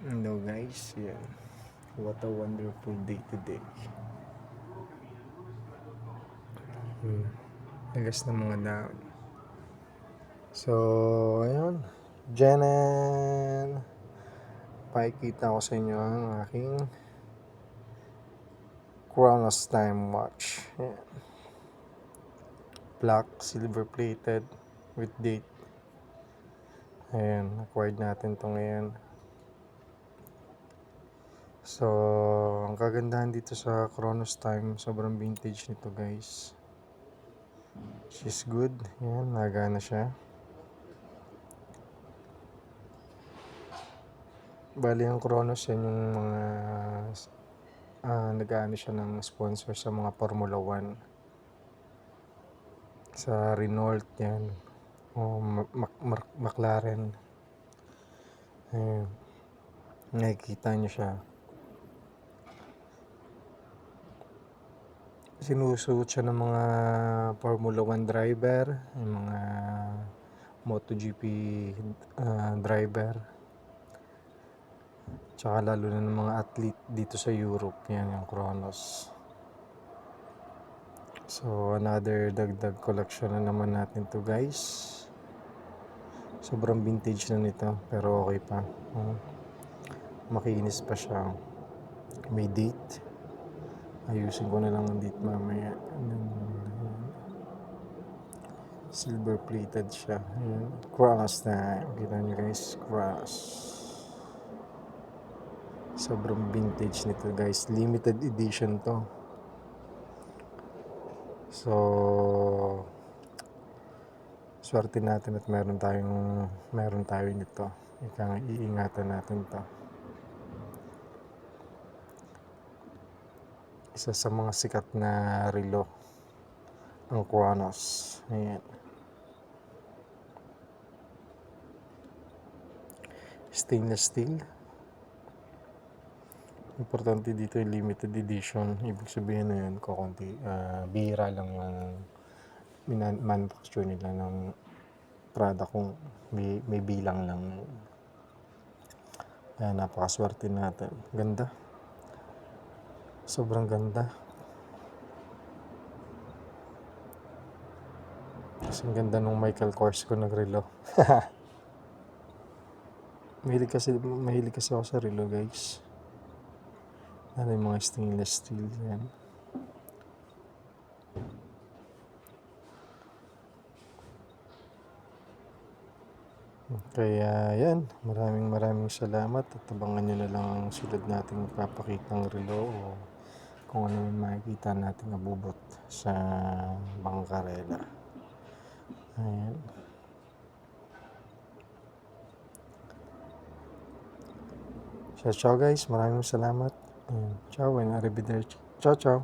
Hello guys, yan. What a wonderful day today. Tagas ng mga daon. So, ayun. Janan! Pakikita ko sa inyo ang aking Chronos Time Watch. Yan. Black, silver plated, with date. Ayan, acquired natin to ngayon. So, ang kagandahan dito sa Chronos Time, sobrang vintage nito guys. She's good. Yan, nagana siya. Bali ang Chronos yan yung mga nag-aano siya ng sponsor sa mga Formula 1. Sa Renault yan. O McLaren. Ayan. Nakikita nyo siya. Sinusuot siya ng mga Formula 1 driver, yung mga MotoGP driver, tsaka lalo na ng mga athlete dito sa Europe. Yan yung Chronos. So another dagdag collection na naman natin to guys. Sobrang vintage na nito pero okay pa. Makinis pa siya. May date. Ayusin ko na lang ang date mamaya. Silver plated siya. Cross na. Kita nyo guys. Cross. Sobrang vintage nito guys. Limited edition to. So swerte natin at meron tayo nito. Iingatan natin to. Isa sa mga sikat na relo ang Chronos. Ayan. Stainless steel. Importante dito yung limited edition. Ibig sabihin na yun, bihira lang yung manufacture nila ng product kung may bilang lang. Kaya napakaswerte natin. Ganda. Sobrang ganda. Kasi ganda nung Michael Kors ko nagrelo. Mahilig kasi ako sa relo guys. Ano yung mga stainless steel yan. Kaya yan, maraming salamat at abangan nyo na lang ang sunod nating papakitang relo o kung ano yung makikita nating abubot sa Bangkarela. Ayan. So, ciao guys, maraming salamat. Ciao and arrivederci. Ciao, ciao.